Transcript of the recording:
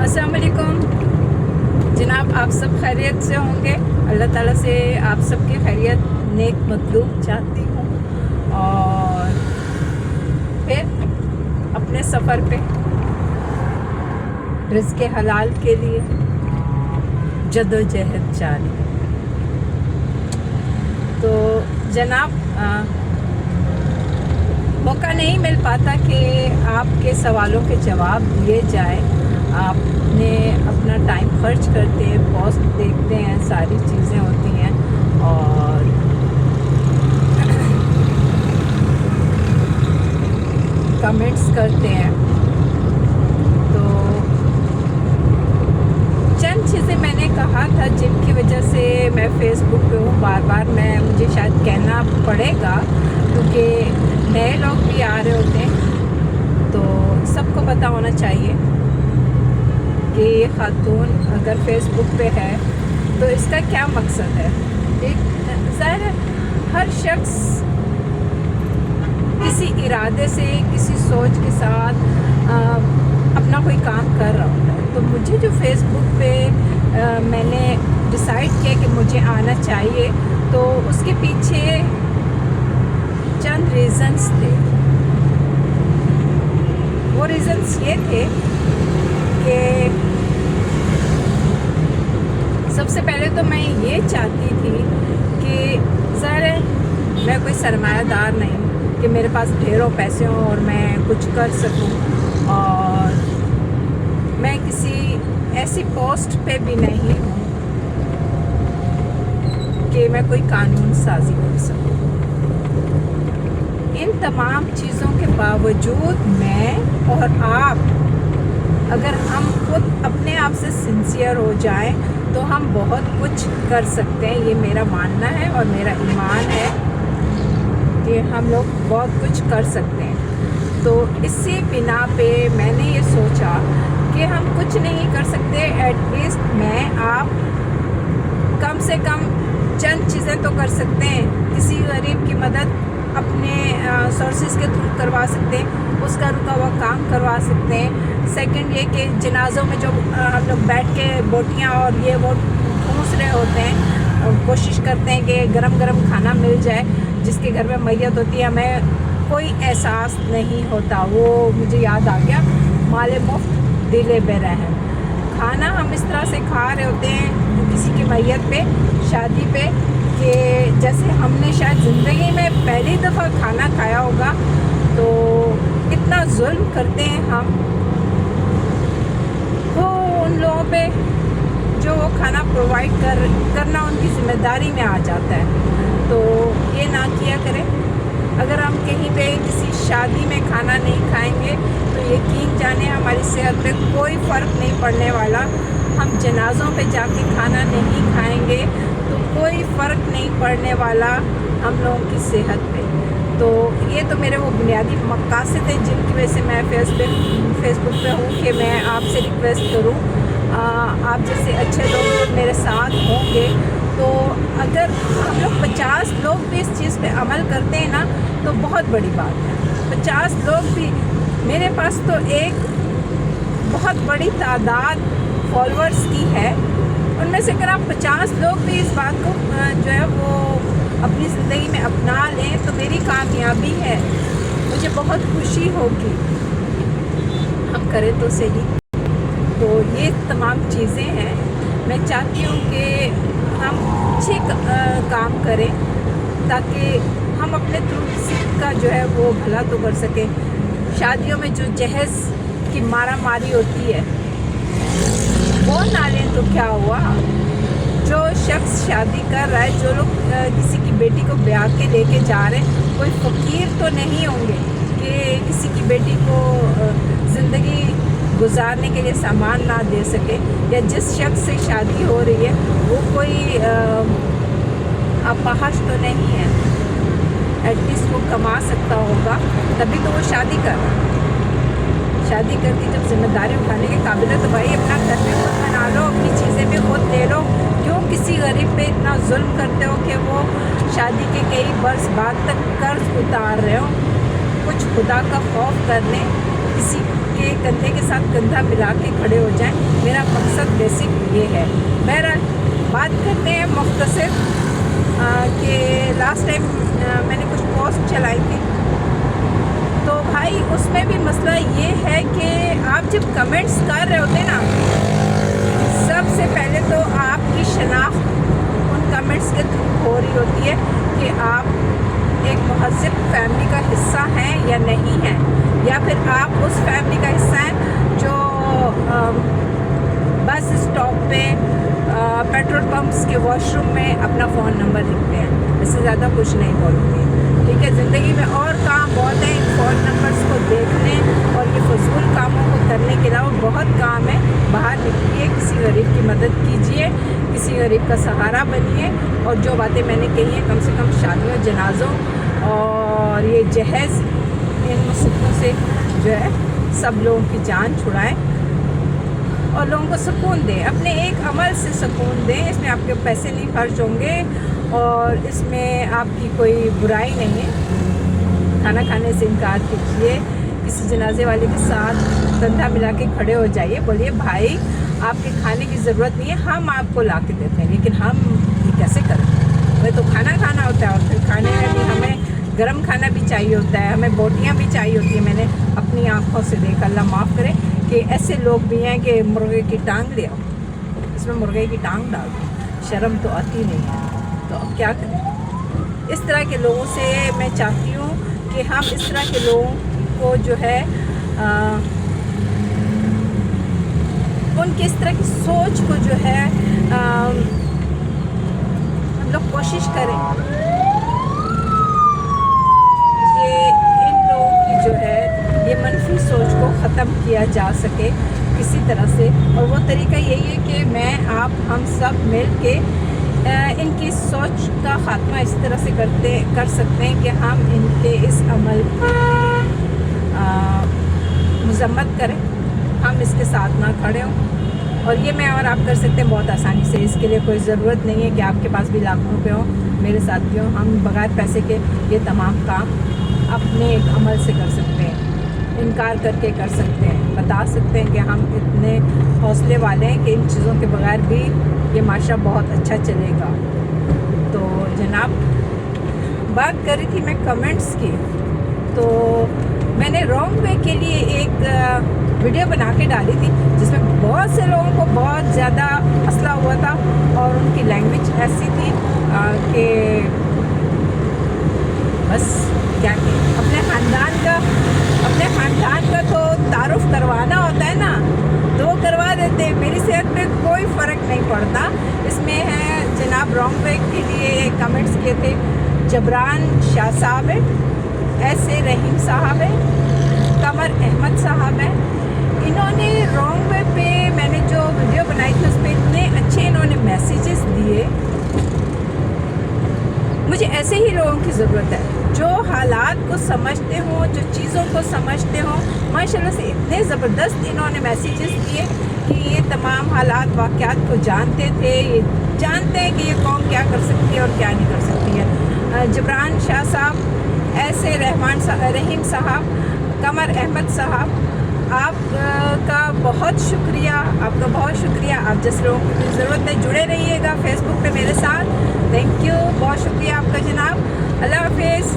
अस्सलाम वालेकुम जनाब, आप सब खैरियत से होंगे। अल्लाह ताला से आप सबकी खैरियत नेक मतलूब चाहती हूँ और फिर अपने सफ़र पे रिज़्क़े हलाल के लिए जदोजहद जारी। तो जनाब, मौका नहीं मिल पाता कि आपके सवालों के जवाब दिए जाए। आपने अपना टाइम खर्च करते हैं, पोस्ट देखते हैं, सारी चीज़ें होती हैं और कमेंट्स करते हैं। तो चंद चीज़ें मैंने कहा था जिनकी वजह से मैं फ़ेसबुक पे हूँ। बार बार मुझे शायद कहना पड़ेगा क्योंकि नए लोग भी आ रहे होते हैं, तो सबको पता होना चाहिए कि ये खातून अगर फेसबुक पे है तो इसका क्या मकसद है। एक ज़ाहिर है हर शख्स किसी इरादे से, किसी सोच के साथ अपना कोई काम कर रहा होता है। तो मुझे जो फेसबुक पे मैंने डिसाइड किया कि मुझे आना चाहिए, तो उसके पीछे चंद रीज़न्स थे। वो रीज़न्स ये थे कि सबसे पहले तो मैं ये चाहती थी कि ज़ाहिर है मैं कोई सरमायादार नहीं कि मेरे पास ढेरों पैसे हों और मैं कुछ कर सकूं, और मैं किसी ऐसी पोस्ट पे भी नहीं हूँ कि मैं कोई कानून साजी कर सकूं। इन तमाम चीज़ों के बावजूद मैं और आप, अगर हम खुद अपने आप से सिंसियर हो जाएं तो हम बहुत कुछ कर सकते हैं। ये मेरा मानना है और मेरा ईमान है कि हम लोग बहुत कुछ कर सकते हैं। तो इसी बिना पे मैंने ये सोचा कि हम कुछ नहीं कर सकते, एटलीस्ट मैं आप कम से कम चंद चीज़ें तो कर सकते हैं। किसी गरीब की मदद अपने सोर्सेज के थ्रू करवा सकते हैं, उसका रुका हुआ काम करवा सकते हैं। सेकंड ये कि जनाज़ों में जो हम लोग बैठ के बोटियाँ और ये वो ठूँस रहे होते हैं, कोशिश करते हैं कि गरम गरम खाना मिल जाए। जिसके घर में मैयत होती है हमें कोई एहसास नहीं होता। वो मुझे याद आ गया, माले मुफ्त दिले बेरहम। खाना हम इस तरह से खा रहे होते हैं किसी की मैयत पे, शादी पे, कि जैसे हमने शायद ज़िंदगी में पहली दफ़ा खाना खाया होगा। तो इतना जुल्म करते हैं हम तो उन लोगों पे जो वो खाना प्रोवाइड करना उनकी ज़िम्मेदारी में आ जाता है। तो ये ना किया करें। अगर हम कहीं पे किसी शादी में खाना नहीं खाएंगे तो यकीन जाने हमारी सेहत पे कोई फ़र्क नहीं पड़ने वाला। हम जनाज़ों पे जाके खाना नहीं खाएंगे तो कोई फ़र्क नहीं पड़ने वाला हम लोगों की सेहत पे। तो ये तो मेरे वो बुनियादी मक़ासद हैं जिनकी वजह से मैं फेसबुक पे हूँ कि मैं आपसे रिक्वेस्ट करूँ, आप जैसे अच्छे लोग मेरे साथ होंगे तो अगर हम लोग 50 लोग भी इस चीज़ पे अमल करते हैं ना तो बहुत बड़ी बात है। 50 लोग भी, मेरे पास तो एक बहुत बड़ी तादाद फॉलोअर्स की है, उनमें से अगर आप 50 लोग भी इस बात को जो है वो अपनी ज़िंदगी में अपना लें तो मेरी कामयाबी है। मुझे बहुत खुशी होगी, हम करें तो सही। तो ये तमाम चीज़ें हैं। मैं चाहती हूँ कि हम अच्छे काम करें ताकि हम अपने थ्रू किसी का जो है वो भला तो कर सकें। शादियों में जो जहेज़ की मारा मारी होती है वो ना लें तो क्या हुआ। जो शख्स शादी कर रहा है, जो लोग किसी की बेटी को ब्याह के लेके जा रहे हैं, कोई फ़कीर तो नहीं होंगे कि किसी की बेटी को ज़िंदगी गुजारने के लिए सामान ना दे सके। या जिस शख्स से शादी हो रही है वो कोई अपाहज तो नहीं है, एटलीस्ट वो कमा सकता होगा, तभी तो वो शादी कर रहा है। शादी करके जब जिम्मेदारी उठाने के काबिल है तो भाई अपना घर भी खुद बना लो, अपनी चीज़ें भी खुद ले लो। क्यों किसी गरीब पे इतना जुल्म करते हो कि वो शादी के कई बरस बाद तक कर्ज उतार रहे हो। कुछ खुदा का खौफ कर लें, किसी के کندھے کے ساتھ کندھا ملا کے کھڑے ہو جائیں. میرا مقصد بیسک یہ ہے. بہرحال بات کرتے ہیں مختصر کہ لاسٹ ٹائم میں نے کچھ پوسٹ چلائی تھی، تو بھائی اس میں بھی مسئلہ یہ ہے کہ آپ جب کمنٹس کر رہے ہوتے ہیں نا، سب سے پہلے تو آپ کی شناخت ان کمنٹس کے تھرو ہو رہی ہوتی ہے کہ آپ ایک مہذب فیملی کا حصہ ہیں یا نہیں ہیں، یا پھر آپ اس فیملی کا حصہ ہیں جو بس اسٹاپ پہ پیٹرول پمپس کے واش روم میں اپنا فون نمبر لکھتے ہیں. اس سے زیادہ کچھ نہیں بولتی. ٹھیک ہے، زندگی میں اور کام بہت ہیں. ان فون نمبرس کو دیکھنے اور یہ فضول کاموں کو کرنے کے علاوہ بہت کام ہے. باہر نکلیے، کسی غریب کی مدد کیجیے، کسی غریب کا سہارا بنیے. اور جو باتیں میں نے کہی ہیں، کم سے کم شادیوں، جنازوں اور یہ جہیز، ان مصیبتوں سے جو ہے سب لوگوں کی جان چھڑائیں اور لوگوں کو سکون دیں. اپنے ایک عمل سے سکون دیں. اس میں آپ کے پیسے نہیں خرچ ہوں گے اور اس میں آپ کی کوئی برائی نہیں ہے. کھانا کھانے سے انکار کیجیے. کسی جنازے والے کے ساتھ کندھا ملا کے کھڑے ہو جائیے. بولیے بھائی آپ کے کھانے کی ضرورت نہیں ہے، ہم آپ کو لا کے دیتے ہیں، لیکن ہم یہ کیسے کریں؟ ہمیں تو کھانا کھانا ہوتا ہے، اور پھر کھانے میں بھی ہمیں گرم کھانا بھی چاہیے ہوتا ہے، ہمیں بوٹیاں بھی چاہیے ہوتی ہیں. میں نے اپنی آنکھوں سے دیکھا، اللہ معاف کرے، کہ ایسے لوگ بھی ہیں کہ مرغے کی ٹانگ لے آؤ، اس میں مرغے کی ٹانگ ڈال دو. شرم تو آتی نہیں ہے. تو اب کیا کریں؟ اس طرح کے لوگوں سے میں چاہتی ہوں کہ ہم اس طرح کے لوگوں کو جو ہے ان کی اس طرح کی سوچ کو جو ہے ہم لوگ کوشش کریں کہ ان لوگوں کی جو ہے یہ منفی سوچ کو ختم کیا جا سکے کسی طرح سے. اور وہ طریقہ یہی ہے کہ میں آپ ہم سب مل کے ان کی سوچ کا خاتمہ اس طرح سے کر سکتے ہیں کہ ہم ان کے اس عمل کی مذمت کریں، ہم اس کے ساتھ نہ کھڑے ہوں. اور یہ میں اور آپ کر سکتے ہیں بہت آسانی سے. اس کے لیے کوئی ضرورت نہیں ہے کہ آپ کے پاس بھی لاکھوں روپے ہوں، میرے ساتھ بھی ہوں. ہم بغیر پیسے کے یہ تمام کام اپنے ایک عمل سے کر سکتے ہیں. انکار کر کے کر سکتے ہیں، بتا سکتے ہیں کہ ہم اتنے حوصلے والے ہیں کہ ان چیزوں کے بغیر بھی یہ معاشرہ بہت اچھا چلے گا. تو جناب، بات کر رہی تھی میں کمنٹس کی، تو میں نے رانگ وے کے لیے ایک ویڈیو بنا کے ڈالی تھی جس میں بہت سے لوگوں کو بہت زیادہ مسئلہ ہوا تھا اور ان کی لینگویج ایسی تھی کہ بس کیا کہ اپنے خاندان کا تو تعارف کروانا ہوتا ہے نا، تو وہ کروا دیتے ہیں. میری صحت پہ کوئی فرق نہیں پڑتا. اس میں ہے جناب رانگ وے کے لیے کمنٹس کیے تھے جبران شاہ صاحب ہے، ایسے رحیم صاحب ہے، قمر احمد صاحب ہے. انہوں نے رانگ وے پہ میں نے جو ویڈیو بنائی تھی اس پہ اتنے اچھے انہوں نے میسیجز دیے. مجھے ایسے ہی لوگوں کی ضرورت ہے جو حالات کو سمجھتے ہوں، جو چیزوں کو سمجھتے ہوں. ماشاءاللہ سے اتنے زبردست انہوں نے میسیجز دیے کہ یہ تمام حالات واقعات کو جانتے تھے، یہ جانتے ہیں کہ یہ قوم کیا کر سکتی ہے اور کیا نہیں کر سکتی ہے. جبران شاہ صاحب، ایسے رحیم صاحب، قمر احمد صاحب، آپ کا بہت شکریہ. آپ جس لوگوں کی ضرورت ہے جڑے رہیے گا فیس بک پہ میرے ساتھ. تھینک یو، بہت شکریہ آپ کا جناب. اللہ حافظ.